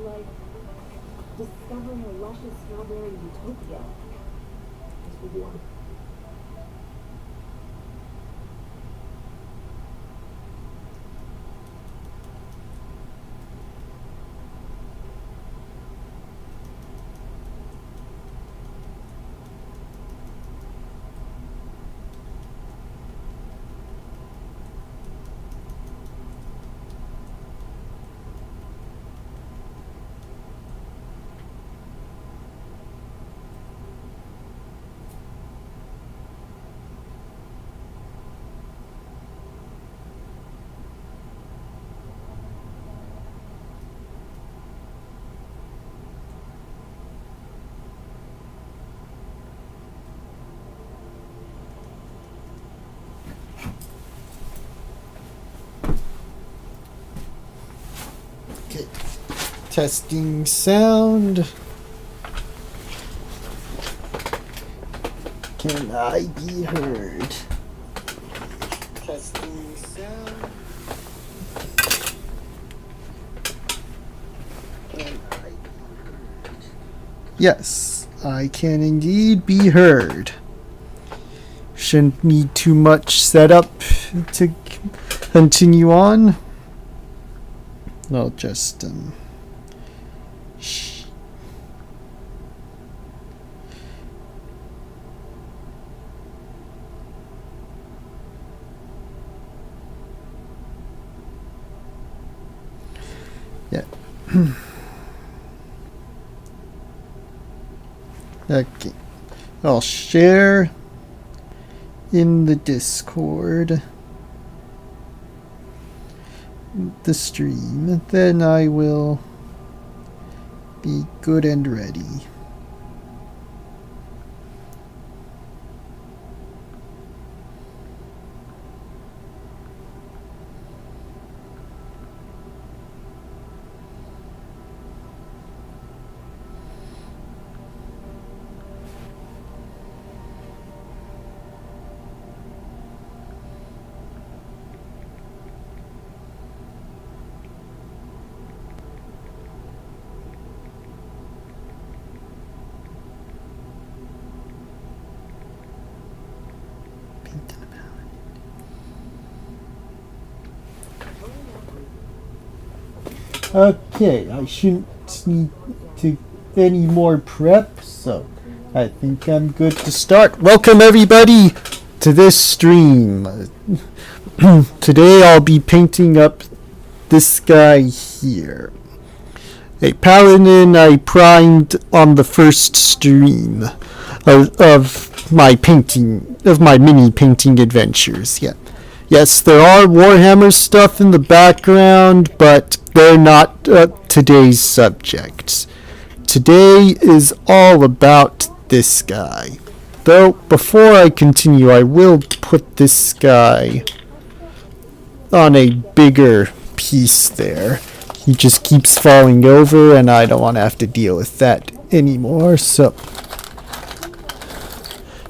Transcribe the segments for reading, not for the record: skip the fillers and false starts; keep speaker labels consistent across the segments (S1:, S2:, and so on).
S1: like discovering a luscious strawberry utopia. This will be on.
S2: Okay, testing sound. Can I be heard? Testing sound. Can I be heard? Yes, I can indeed be heard. Shouldn't need too much setup to continue on. I'll just yeah. Okay. I'll share in the Discord the stream, then I will be good and ready. Okay, I shouldn't need to any more prep, so I think I'm good to start. Welcome everybody to this stream. Today I'll be painting up this guy here. A paladin I primed on the first stream of my mini painting adventures. Yeah. Yes, there are Warhammer stuff in the background, but they're not today's subjects. Today is all about this guy. Though, before I continue, I will put this guy on a bigger piece there. He just keeps falling over, and I don't want to have to deal with that anymore, so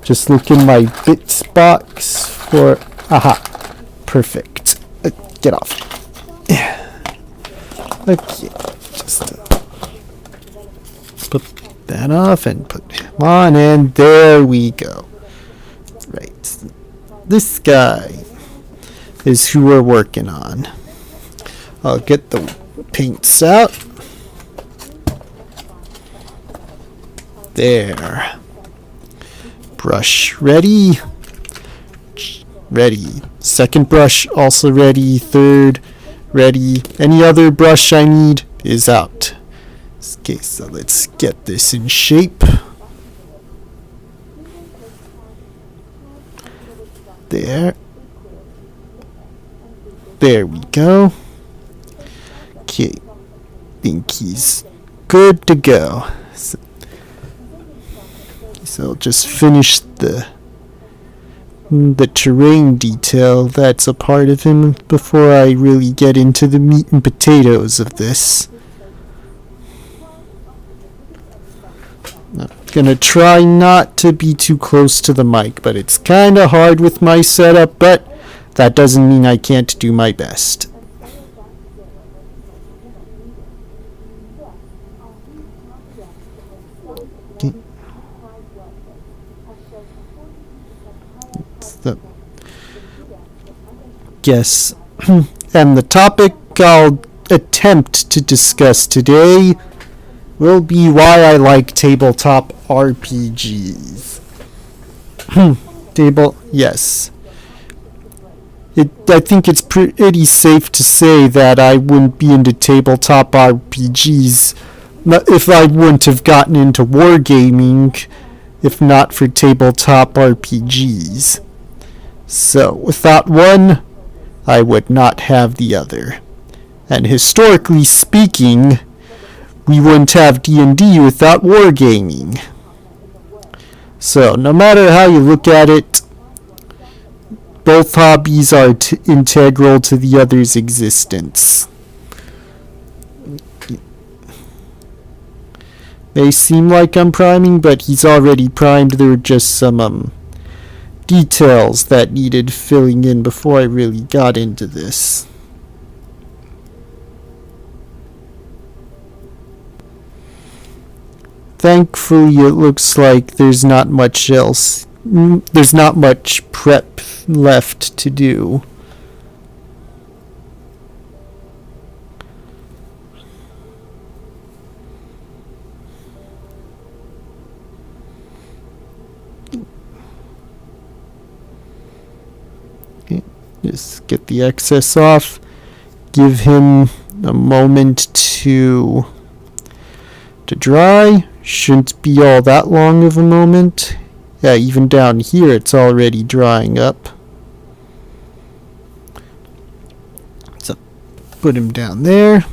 S2: just look in my bits box for... Aha. Perfect. Get off. Okay, just put that off and put him on, and there we go. Right. This guy is who we're working on. I'll get the paints out. There. Brush ready. Ready. Second brush also ready. Third ready. Any other brush I need is out. Okay, so let's get this in shape. There. There we go. Okay. Think he's good to go. So I'll just finish the terrain detail that's a part of him before I really get into the meat and potatoes of this. I'm gonna try not to be too close to the mic, but it's kinda hard with my setup, but that doesn't mean I can't do my best. Yes. And the topic I'll attempt to discuss today will be why I like tabletop RPGs. Yes. I think it's pretty safe to say that I wouldn't be into tabletop RPGs if I wouldn't have gotten into wargaming if not for tabletop RPGs. So, without one, I would not have the other. And historically speaking, we wouldn't have D&D without wargaming. So, no matter how you look at it, both hobbies are integral to the other's existence. May seem like I'm priming, but he's already primed. There were just some details that needed filling in before I really got into this. Thankfully, it looks like there's not much else. There's not much prep left to do. Just get the excess off. Give him a moment to dry. Shouldn't be all that long of a moment. Yeah, even down here it's already drying up. So put him down there.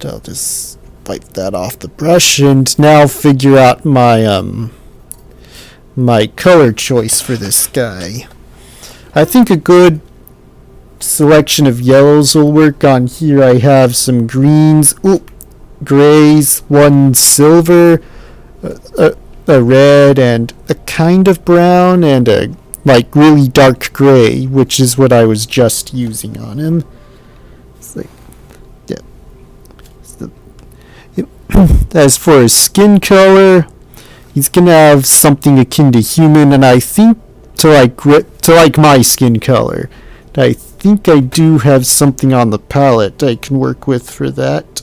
S2: I'll just wipe that off the brush and now figure out my my color choice for this guy. I think a good selection of yellows will work. On here I have some greens, grays, one silver, a red, and a kind of brown, and a like really dark gray, which is what I was just using on him. It's like, yeah. As for his skin color, he's gonna have something akin to human, and I think to like my skin color. I think I do have something on the palette I can work with for that.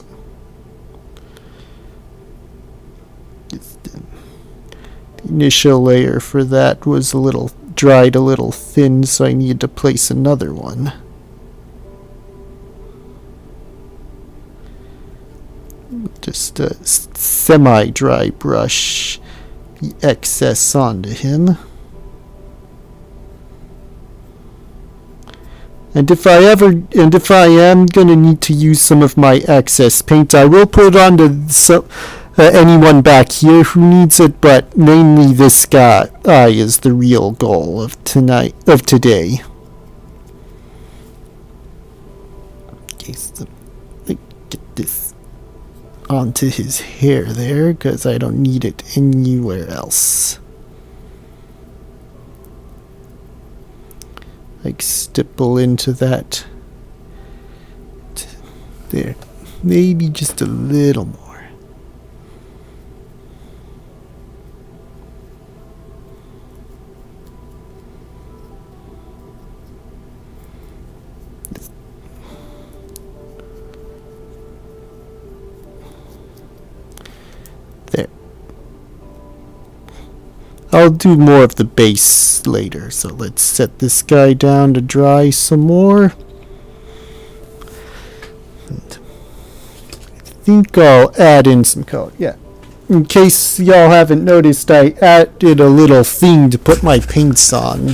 S2: The initial layer for that was dried a little thin, so I need to place another one. Just a semi-dry brush the excess onto him. And if I am gonna need to use some of my excess paint, I will put it onto anyone back here who needs it. But mainly this guy is the real goal of today. Okay, so get this onto his hair there, because I don't need it anywhere else. Like stipple into that there, maybe just a little more. There. I'll do more of the base later, so let's set this guy down to dry some more. And I think I'll add in some color. Yeah. In case y'all haven't noticed, I added a little thing to put my paints on,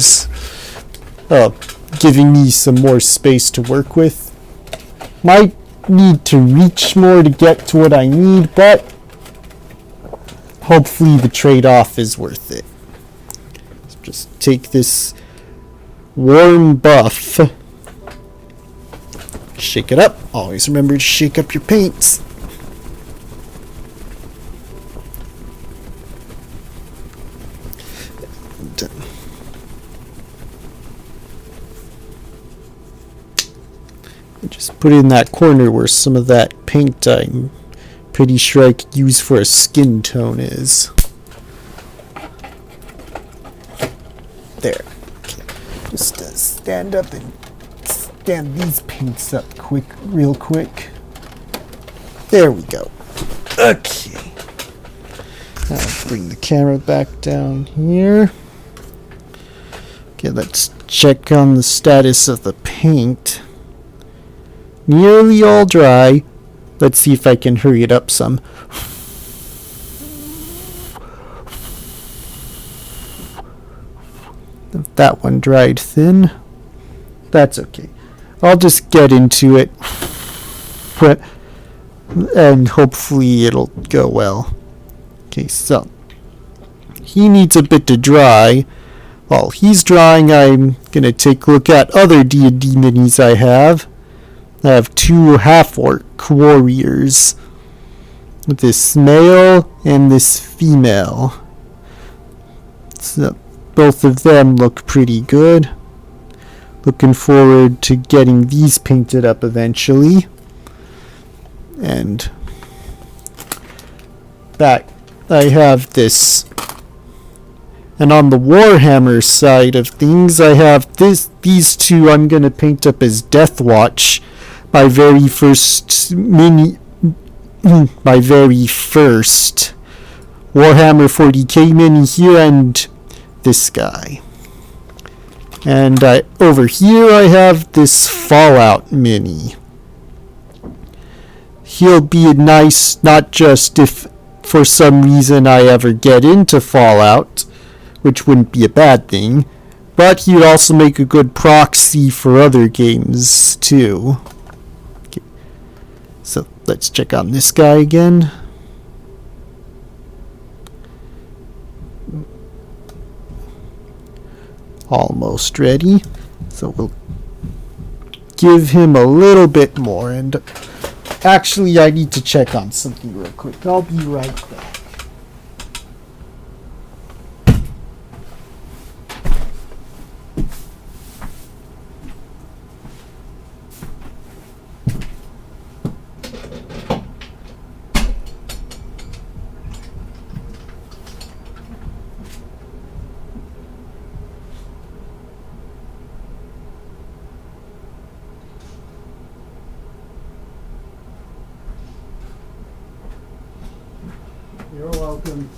S2: giving me some more space to work with. Might need to reach more to get to what I need, but hopefully the trade-off is worth it. So just take this warm buff, shake it up. Always remember to shake up your paints. And just put it in that corner where some of that paint I'm pretty sure I could use for a skin tone is. There. Okay. Just stand up and stand these paints up real quick. There we go. Okay. I'll bring the camera back down here. Okay, let's check on the status of the paint. Nearly all dry. Let's see if I can hurry it up some. That one dried thin. That's okay. I'll just get into it. And hopefully it'll go well. Okay, so he needs a bit to dry. While he's drying, I'm going to take a look at other D&D minis I have. I have 2 half-orc warriors. This male and this female. So both of them look pretty good. Looking forward to getting these painted up eventually. And back I have this. And on the Warhammer side of things, I have these two I'm going to paint up as Death Watch. My very first Warhammer 40k mini here, and this guy. And over here I have this Fallout mini. He'll be nice, not just if for some reason I ever get into Fallout, which wouldn't be a bad thing, but he would also make a good proxy for other games too. Okay. So let's check on this guy again. Almost ready. So we'll give him a little bit more. And actually, I need to check on something real quick. I'll be right back. You're welcome.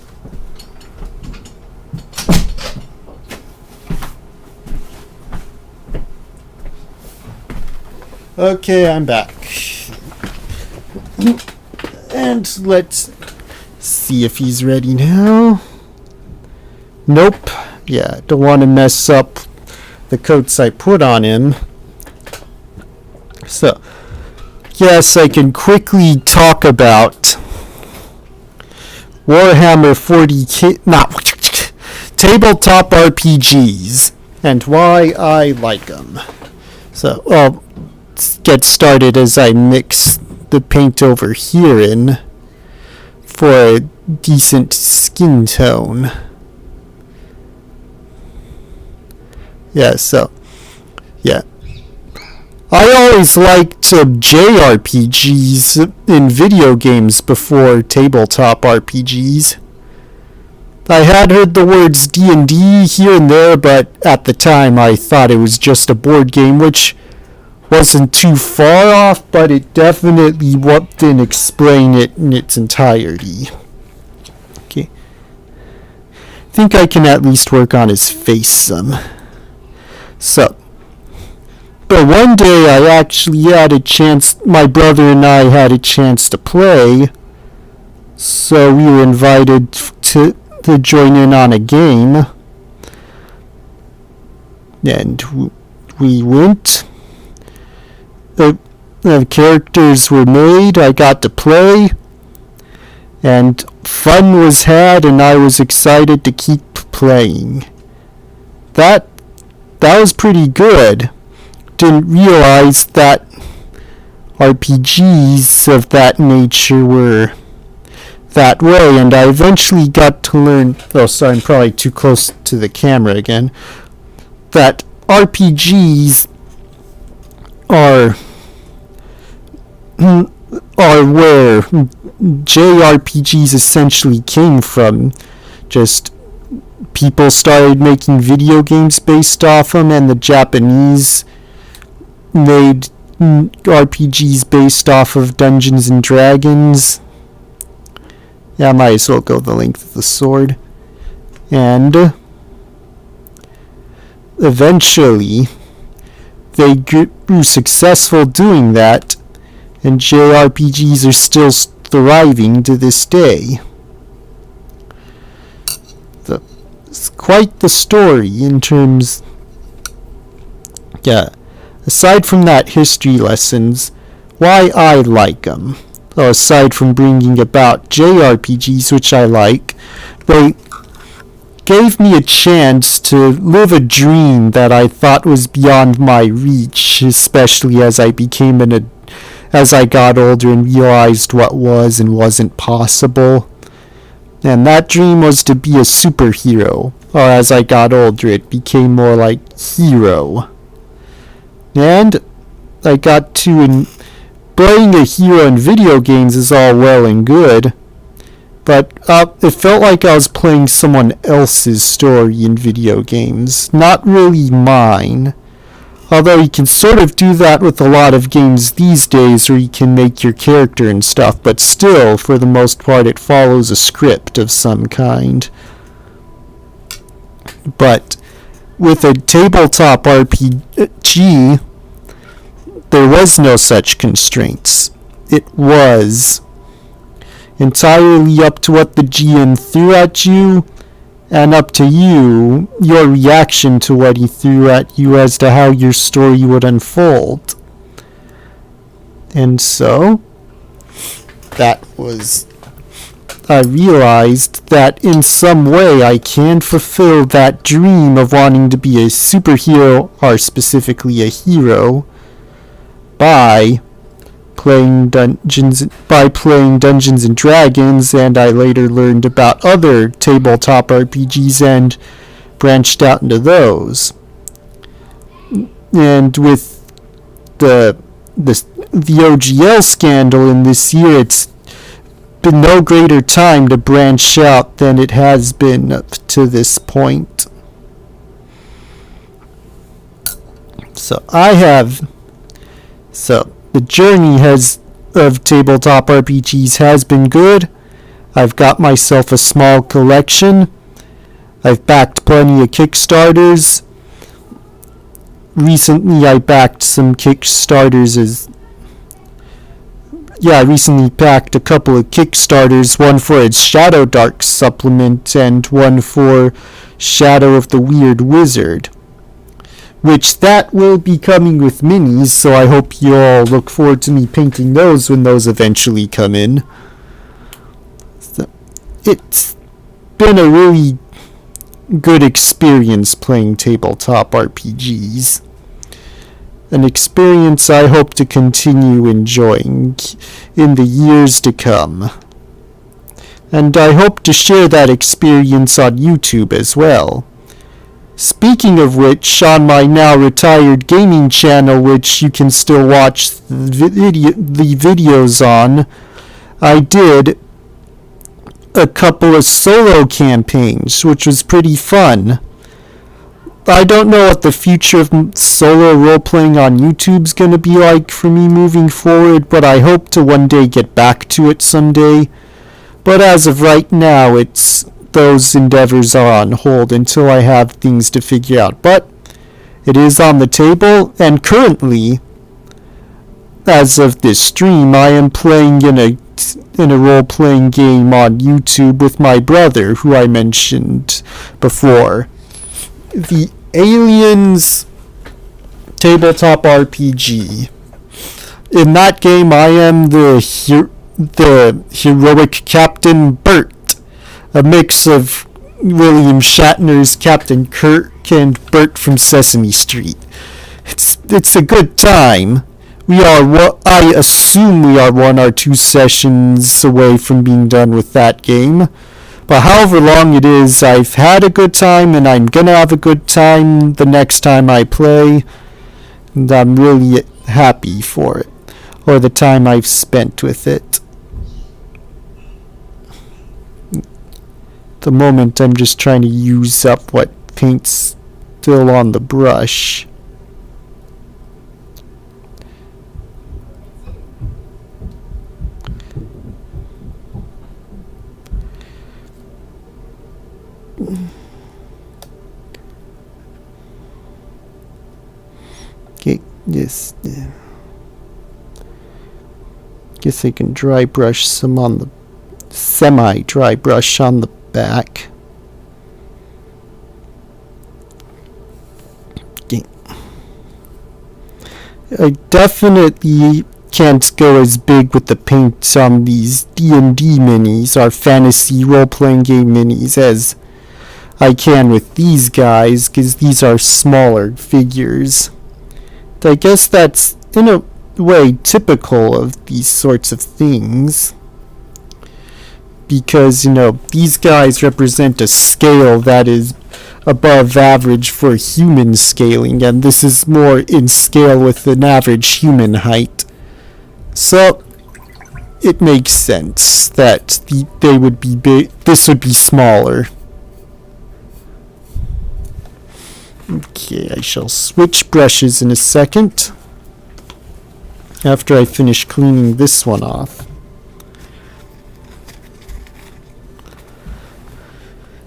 S2: Okay, I'm back. And let's see if he's ready now. Nope. Yeah, don't want to mess up the coats I put on him. So, yes, I can quickly talk about Warhammer 40k, tabletop RPGs, and why I like them. So, let's get started as I mix the paint over here in for a decent skin tone. Yeah, so, yeah. I always liked JRPGs in video games before tabletop RPGs. I had heard the words D&D here and there, but at the time I thought it was just a board game, which wasn't too far off, but it definitely didn't explain it in its entirety. Okay. I think I can at least work on his face some. So, but one day I actually had a chance, my brother and I had a chance to play, so we were invited to join in on a game, and we went. The characters were made, I got to play, and fun was had, and I was excited to keep playing. That was pretty good. Didn't realize that RPGs of that nature were that way, and I eventually got to learn, oh sorry, I'm probably too close to the camera again, that RPGs are where JRPGs essentially came from, just people started making video games based off them, and the Japanese made RPGs based off of Dungeons and Dragons. Yeah, I might as well go the length of the sword. And eventually, they grew successful doing that, and JRPGs are still thriving to this day. It's quite the story in terms... Yeah. Aside from that history lessons, why I like them. Well, aside from bringing about JRPGs, which I like, they gave me a chance to live a dream that I thought was beyond my reach, especially as I got older and realized what was and wasn't possible. And that dream was to be a superhero, or as I got older it became more like hero. And I got to playing a hero in video games is all well and good, but it felt like I was playing someone else's story in video games, not really mine. Although you can sort of do that with a lot of games these days, where you can make your character and stuff, but still, for the most part, it follows a script of some kind. But with a tabletop RPG, there was no such constraints. It was entirely up to what the GM threw at you, and up to you, your reaction to what he threw at you as to how your story would unfold. And so, I realized that in some way I can fulfill that dream of wanting to be a superhero, or specifically a hero, by playing Dungeons and Dragons, and I later learned about other tabletop RPGs and branched out into those. And with the OGL scandal in this year, it's been no greater time to branch out than it has been up to this point. So the journey of tabletop RPGs has been good. I've got myself a small collection. I've backed plenty of Kickstarters. Recently I backed some Kickstarters I recently backed a couple of Kickstarters, one for its Shadow Dark supplement and one for Shadow of the Weird Wizard, which that will be coming with minis, so I hope you all look forward to me painting those when those eventually come in. So, it's been a really good experience playing tabletop RPGs. An experience I hope to continue enjoying in the years to come. And I hope to share that experience on YouTube as well. Speaking of which, on my now retired gaming channel, which you can still watch the videos on, I did a couple of solo campaigns, which was pretty fun. I don't know what the future of solo role-playing on YouTube's going to be like for me moving forward, but I hope to one day get back to it someday. But as of right now, those endeavors are on hold until I have things to figure out. But it is on the table, and currently, as of this stream, I am playing in a role-playing game on YouTube with my brother, who I mentioned before. The Aliens tabletop RPG. In that game, I am the heroic Captain Bert, a mix of William Shatner's Captain Kirk and Bert from Sesame Street. It's a good time. I assume we are 1 or 2 sessions away from being done with that game. But however long it is, I've had a good time, and I'm gonna have a good time the next time I play. And I'm really happy for it, or the time I've spent with it. the moment I'm just trying to use up what paint's still on the brush. Okay, this. Guess I can dry brush some on the semi-dry brush on the back. Okay. I definitely can't go as big with the paint on these D&D minis, our fantasy role-playing game minis, as I can with these guys, because these are smaller figures. I guess that's, in a way, typical of these sorts of things. Because, these guys represent a scale that is above average for human scaling, and this is more in scale with an average human height. So, it makes sense that they would be big. This would be smaller. Okay, I shall switch brushes in a second after I finish cleaning this one off.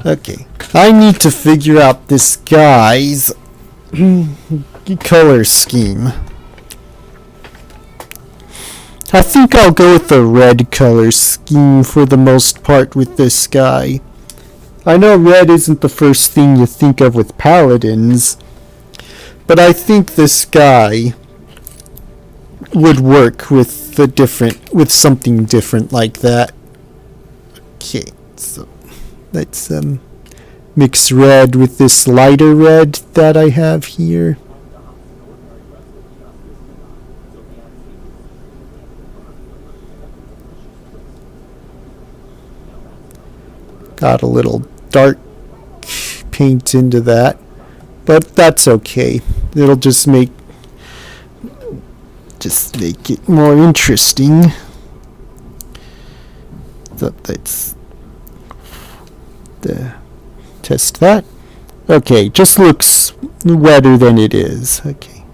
S2: Okay, I need to figure out this guy's color scheme. I think I'll go with the red color scheme for the most part with this guy. I know red isn't the first thing you think of with paladins, but I think this guy would work with with something different like that. Okay, so let's mix red with this lighter red that I have here. Got a little dark paint into that, but that's okay. It'll just make it more interesting. So let's test that. Okay, just looks wetter than it is. Okay,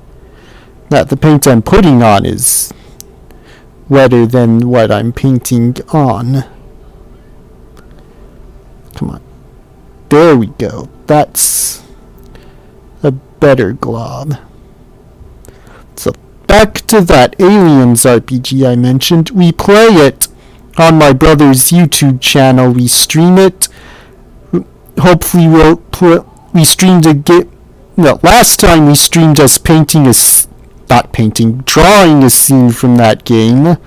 S2: now the paint I'm putting on is wetter than what I'm painting on. Come on. There we go. That's a better glob. So back to that Aliens RPG I mentioned. We play it on my brother's YouTube channel. We stream it. Hopefully we streamed last time we streamed us drawing a scene from that game.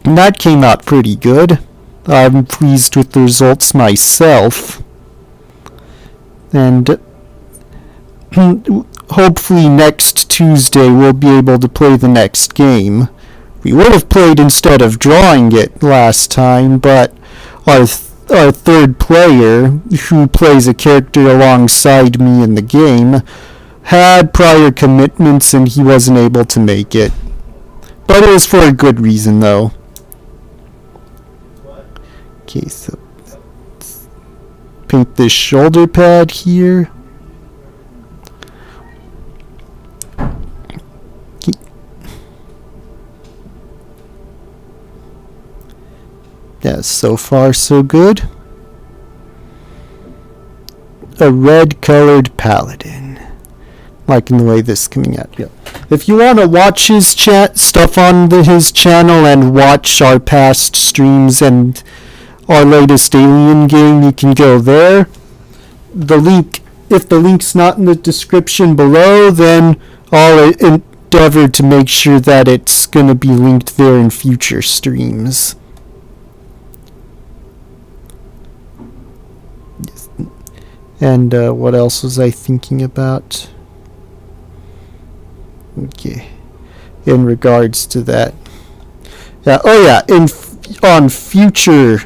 S2: And that came out pretty good. I'm pleased with the results myself. And hopefully next Tuesday we'll be able to play the next game. We would have played instead of drawing it last time, but our third player, who plays a character alongside me in the game, had prior commitments and he wasn't able to make it. But it was for a good reason, though. Okay, so let's paint this shoulder pad here. Okay. Yeah, so far so good. A red colored paladin. Liking the way this is coming out. Yeah. If you want to watch his stuff on his channel and watch our past streams and our latest Alien game, you can go there. If the link's not in the description below, then I'll endeavor to make sure that it's going to be linked there in future streams. And what else was I thinking about? Okay, in regards to that. Yeah. Oh yeah. On future.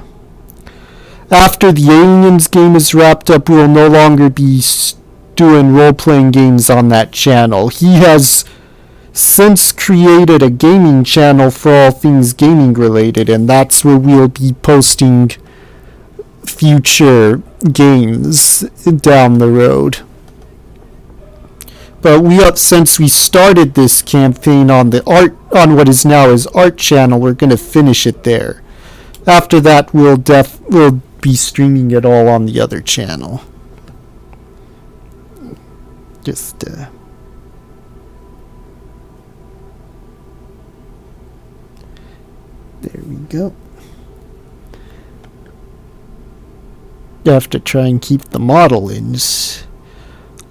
S2: After the Aliens game is wrapped up, we will no longer be doing role-playing games on that channel. He has since created a gaming channel for all things gaming related, and that's where we'll be posting future games down the road. But since we started this campaign on what is now his art channel, we're going to finish it there. After that, we'll be streaming it all on the other channel. Just there we go. You have to try and keep the model ins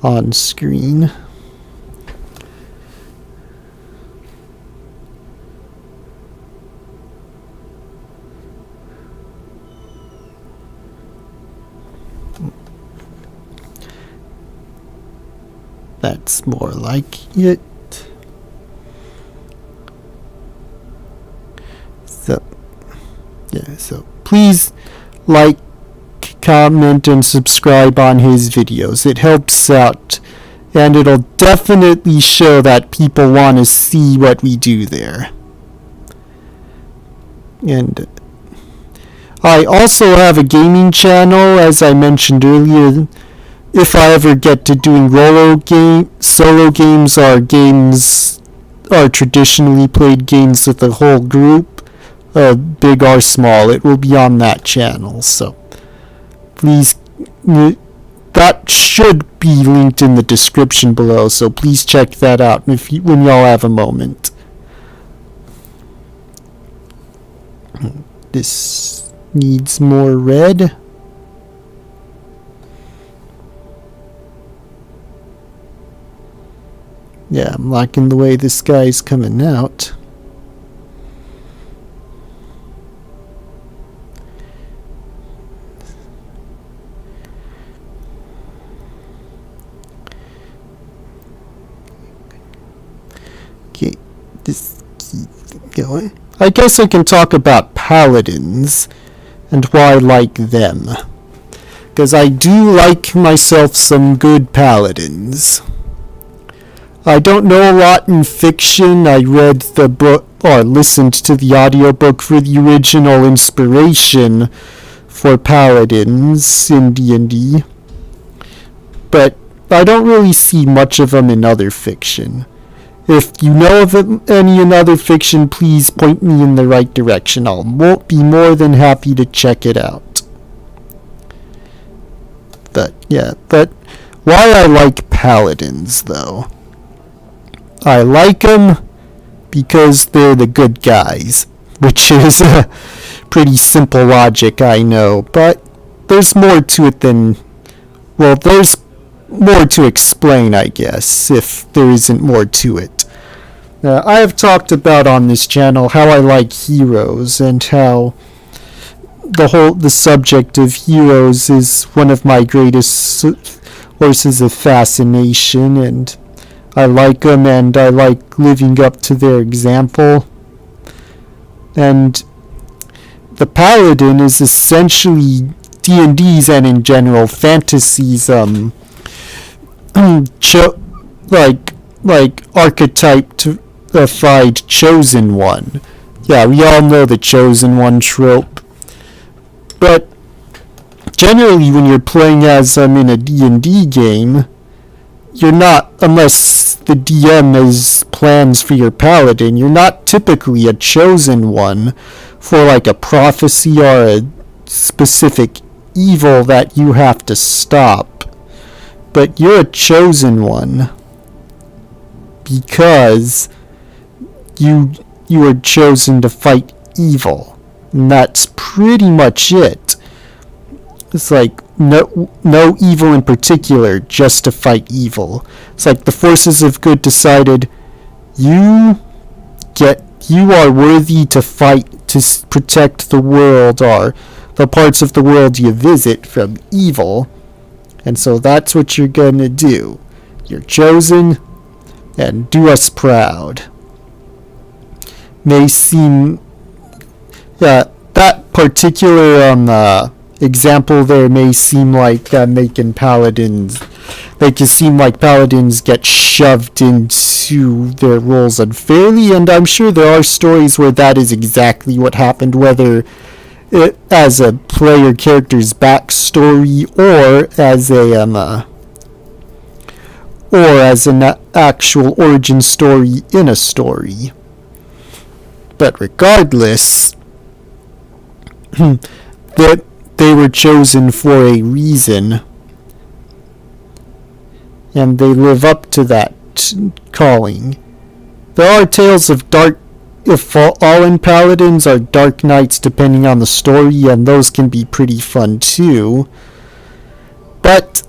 S2: on screen. That's more like it. So please like, comment, and subscribe on his videos. It helps out, and it'll definitely show that people want to see what we do there. And I also have a gaming channel, as I mentioned earlier. If I ever get to doing solo games are traditionally played games with a whole group, big or small, it will be on that channel. So please, that should be linked in the description below, so please check that out when y'all have a moment. This needs more red. Yeah, I'm liking the way this guy's coming out. Okay, this keeps going. I guess I can talk about paladins and why I like them. Because I do like myself some good paladins. I don't know a lot in fiction. I read the book or listened to the audiobook for the original inspiration for paladins in D&D. But I don't really see much of them in other fiction. If you know of any in other fiction, please point me in the right direction. I'll be more than happy to check it out. But why I like paladins, though. I like them because they're the good guys, which is a pretty simple logic, I know, but there's more to it than... Well, there's more to explain, I guess, if there isn't more to it. I have talked about on this channel how I like heroes, and how the subject of heroes is one of my greatest sources of fascination, and I like them, and I like living up to their example. And the paladin is essentially D&D's and in general fantasy's archetypified chosen one. Yeah, we all know the chosen one trope. But generally, when you're playing as in a D&D game, you're not, unless the DM has plans for your paladin, you're not typically a chosen one for like a prophecy or a specific evil that you have to stop. But you're a chosen one because you were chosen to fight evil. And that's pretty much it. It's like no evil in particular, just to fight evil. It's like the forces of good decided you are worthy to fight to protect the world or the parts of the world you visit from evil. And so that's what you're gonna do. You're chosen, and do us proud. May seem... that particular example there may seem like making paladins... make it seem like paladins get shoved into their roles unfairly, and I'm sure there are stories where that is exactly what happened, whether as a player character's backstory, or as an actual origin story in a story. But regardless, that they were chosen for a reason, and they live up to that calling. There are tales of fallen paladins are dark knights depending on the story, and those can be pretty fun too. But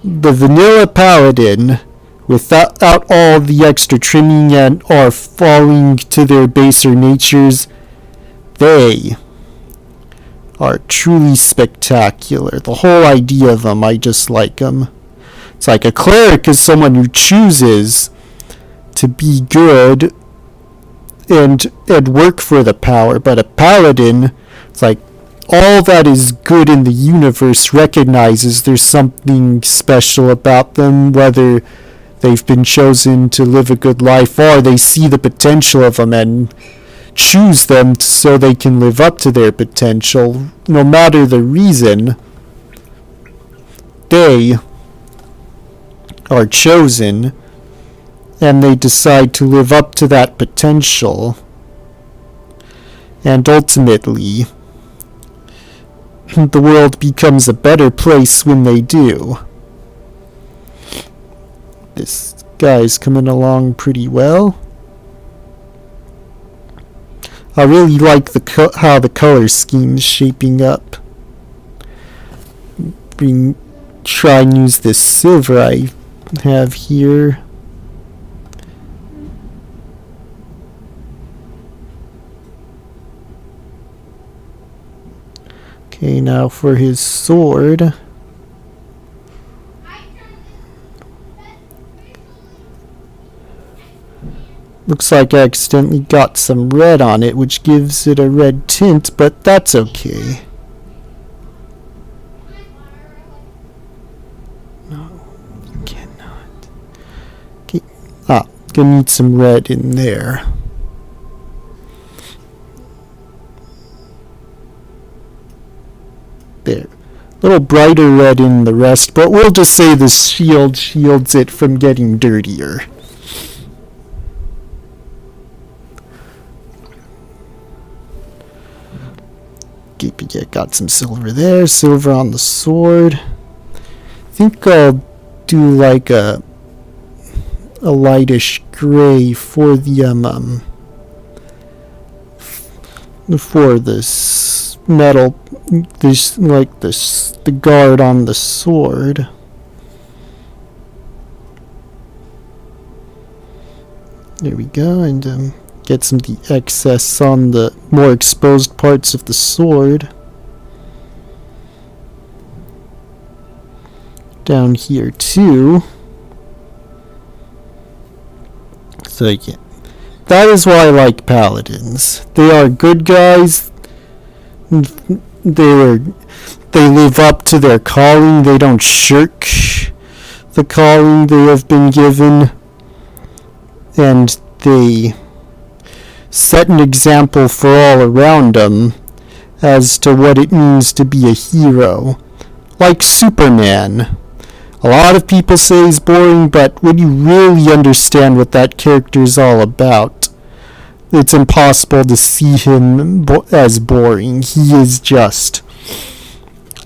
S2: the vanilla paladin, without all the extra trimming and are falling to their baser natures, they are truly spectacular. The whole idea of them, I just like them. It's like a cleric is someone who chooses to be good and work for the power, but a paladin, it's like all that is good in the universe recognizes there's something special about them, whether they've been chosen to live a good life or they see the potential of them and choose them so they can live up to their potential. No matter the reason, they are chosen and they decide to live up to that potential, and ultimately the world becomes a better place when they do. This guy's coming along pretty well. I really like how the color scheme's shaping up. We try and use this silver I have here. Okay, now for his sword. Looks like I accidentally got some red on it, which gives it a red tint, but that's okay. No, you cannot. Okay. Gonna need some red in there. There. A little brighter red in the rest, but we'll just say the shield shields it from getting dirtier. Got some silver there, silver on the sword. I think I'll do like a lightish gray for the for this metal, the guard on the sword. There we go, and get some of the excess on the more exposed parts of the sword. Down here too. So yeah, that is why I like paladins. They are good guys. They live up to their calling. They don't shirk the calling they have been given, and they set an example for all around them as to what it means to be a hero. Like Superman. A lot of people say he's boring, but when you really understand what that character is all about, it's impossible to see him as boring. He is just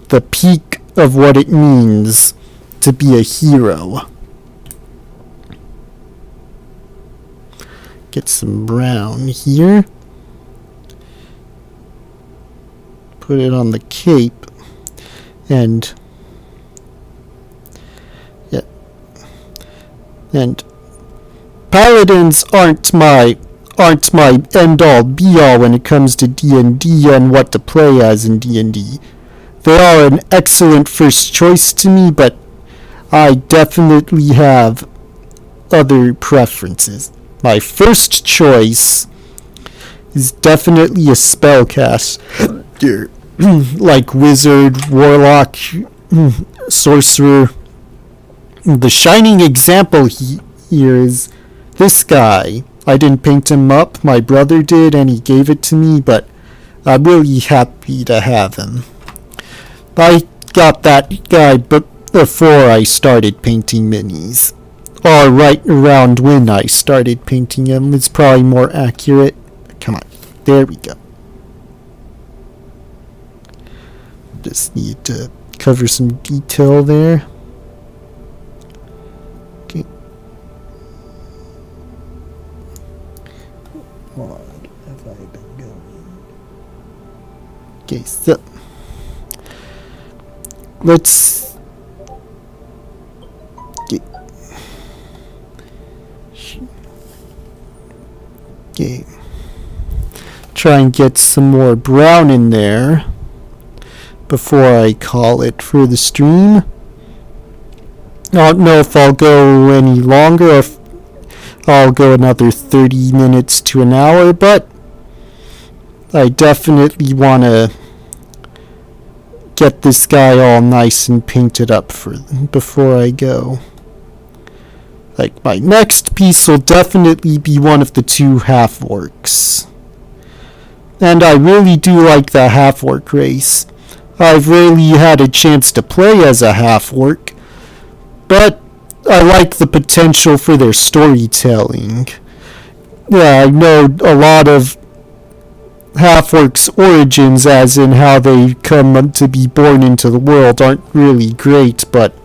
S2: the peak of what it means to be a hero. Get some brown here. Put it on the cape. And yeah. And paladins aren't my end all be all when it comes to D&D and what to play as in D&D. They are an excellent first choice to me, but I definitely have other preferences. My first choice is definitely a spellcaster, like wizard, warlock, sorcerer. The shining example here is this guy. I didn't paint him up, my brother did, and he gave it to me, but I'm really happy to have him. I got that guy before I started painting minis. Or right around when I started painting him. It's probably more accurate. Come on. There we go. Just need to cover some detail there. Okay. What have I been going? Okay, so let's get okay. Try and get some more brown in there before I call it for the stream. I don't know if I'll go any longer, or if I'll go another 30 minutes to an hour, but I definitely want to get this guy all nice and painted up before I go. Like, my next piece will definitely be one of the 2 half-orcs. And I really do like the half-orc race. I've rarely had a chance to play as a half-orc, but I like the potential for their storytelling. Yeah, I know a lot of half-orcs' origins, as in how they come to be born into the world, aren't really great, but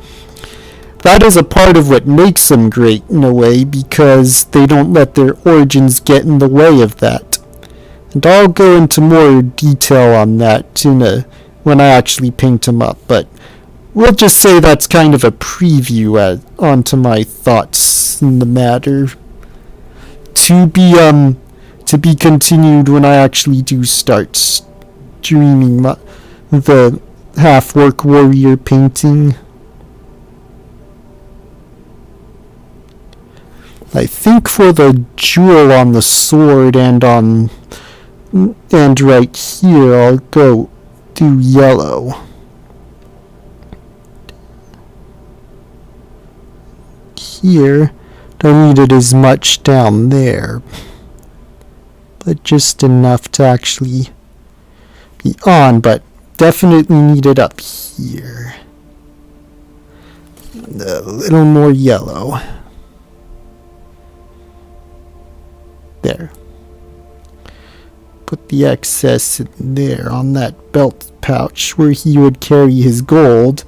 S2: that is a part of what makes them great in a way, because they don't let their origins get in the way of that. And I'll go into more detail on that when I actually paint them up, but we'll just say that's kind of a preview onto my thoughts in the matter. To be continued when I actually do start streaming the half-orc warrior painting. I think for the jewel on the sword and right here, I'll go do yellow. Here, don't need it as much down there, but just enough to actually be on, but definitely need it up here. A little more yellow. There. Put the excess in there on that belt pouch where he would carry his gold.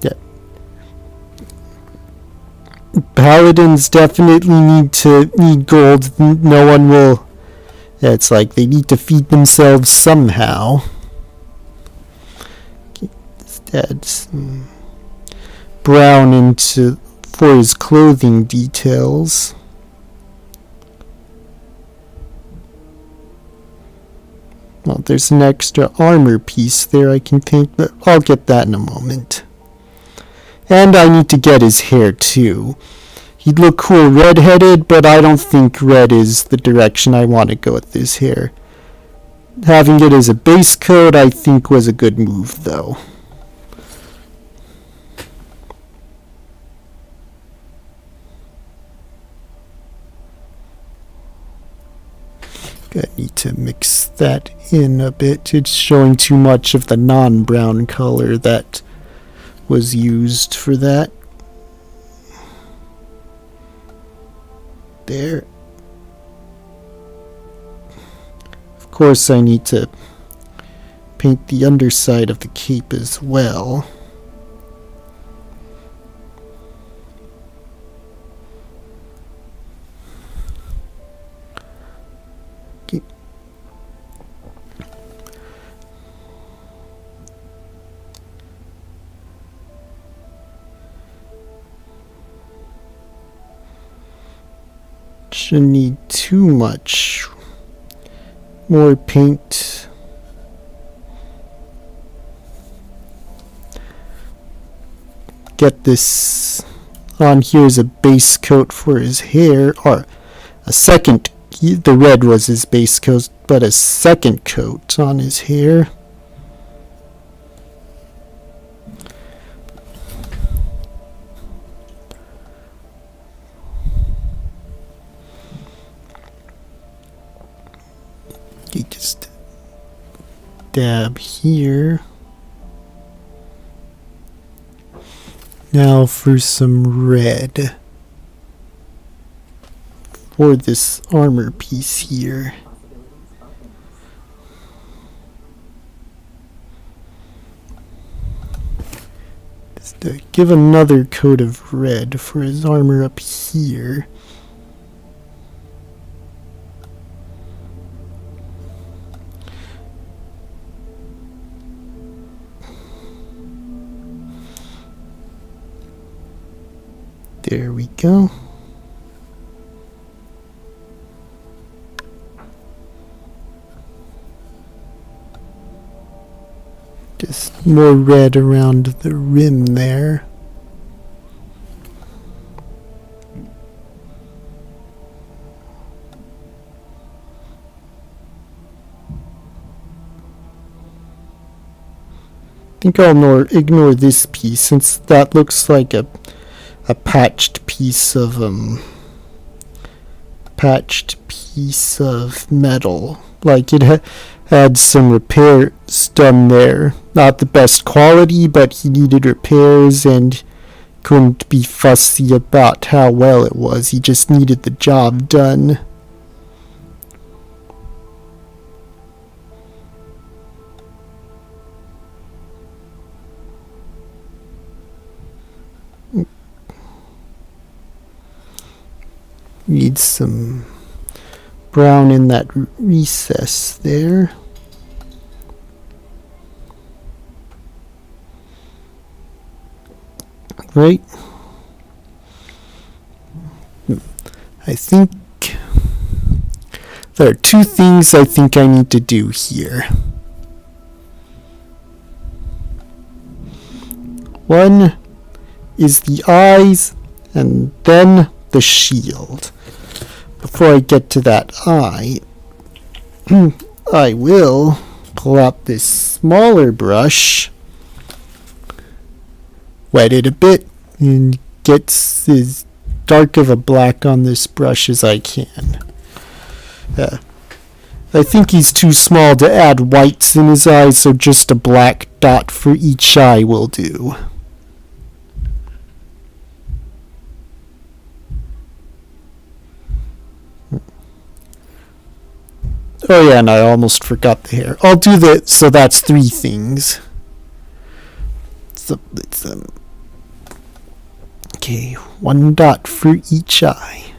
S2: Yeah. Paladins definitely need gold. No one will. Yeah, it's like they need to feed themselves somehow. Just add some brown for his clothing details. Well, there's an extra armor piece there I can paint, but I'll get that in a moment. And I need to get his hair too. He'd look cool red-headed, but I don't think red is the direction I want to go with his hair. Having it as a base coat, I think, was a good move, though. I need to mix that in a bit. It's showing too much of the non-brown color that was used for that. There. Of course, I need to paint the underside of the cape as well. Okay. Shouldn't need too much more paint. Get this on here as a base coat for his hair, or a second. The red was his base coat, but a second coat on his hair. stab here. Now for some red for this armor piece here. Just give another coat of red for his armor up here. There we go. Just more red around the rim there. I think I'll ignore this piece since that looks like a patched piece of metal. Like it had some repairs done there. Not the best quality, but he needed repairs and couldn't be fussy about how well it was. He just needed the job done. Need some brown in that recess there. Right. I think there are two things I think I need to do here. One is the eyes and then the shield. Before I get to that eye, I will pull out this smaller brush, wet it a bit, and get as dark of a black on this brush as I can. I think he's too small to add whites in his eyes, so just a black dot for each eye will do. Oh yeah, and I almost forgot the hair. I'll do that, so that's three things. So it's okay, one dot for each eye.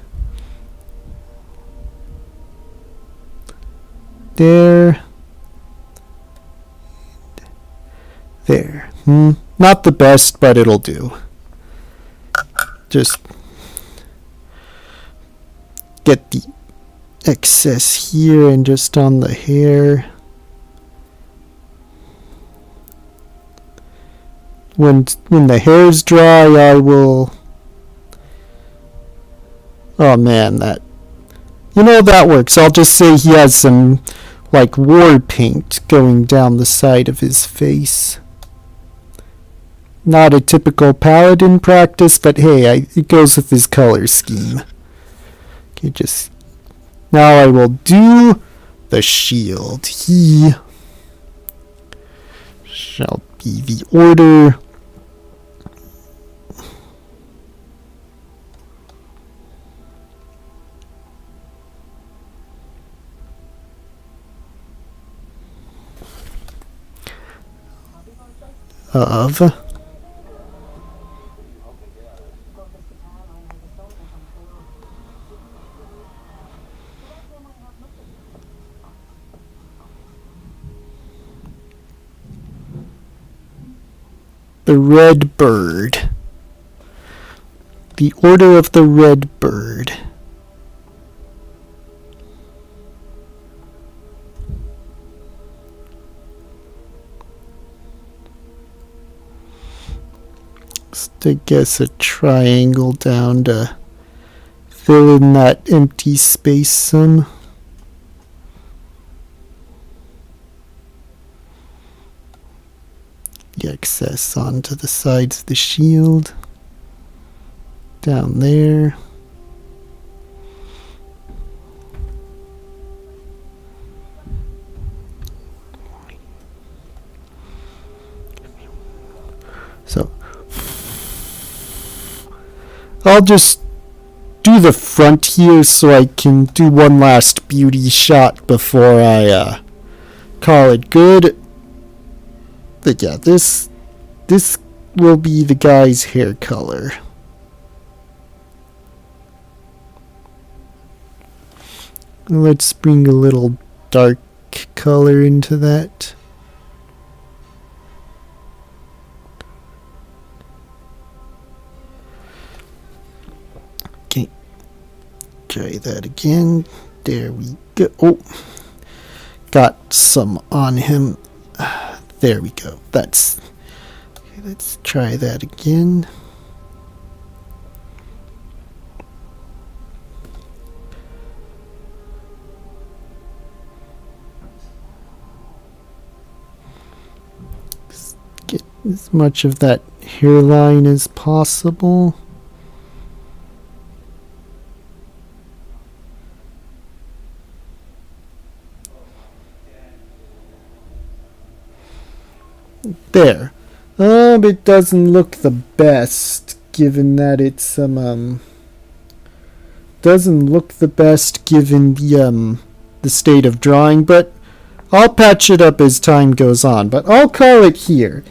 S2: There. There. Not the best, but it'll do. Just get the excess here and just on the hair. When the hair's dry, I will. Oh man, that works. I'll just say he has some like war paint going down the side of his face. Not a typical paladin practice, but hey, it goes with his color scheme. Okay, just. Now I will do the shield. He shall be the order of the red bird. The order of the red bird. Just, I guess, a triangle down to fill in that empty space some. The excess onto the sides of the shield. Down there. I'll just do the front here so I can do one last beauty shot before I call it good. But yeah, this will be the guy's hair color. Let's bring a little dark color into that. Okay, try that again. There we go. Oh, got some on him. There we go. That's okay. Let's try that again. Get as much of that hairline as possible. There. It doesn't look the best, given that it's doesn't look the best given the state of drawing, but I'll patch it up as time goes on. But I'll call it here.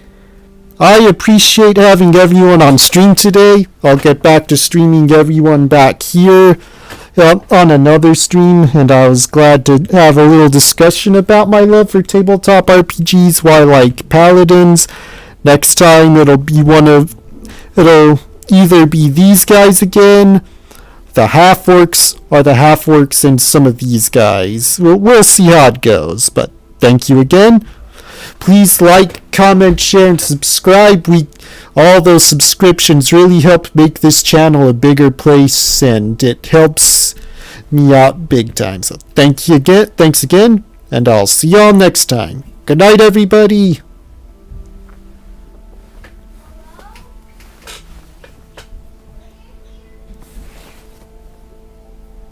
S2: I appreciate having everyone on stream today. I'll get back to streaming everyone back here on another stream, and I was glad to have a little discussion about my love for tabletop RPGs, why I like Paladins. Next time it'll either be these guys again, the half-orcs, or the half-orcs and some of these guys. We'll see how it goes, but thank you again. Please like, comment, share, and subscribe. All those subscriptions really help make this channel a bigger place, and it helps me out big time. So thanks again, and I'll see y'all next time. Good night, everybody.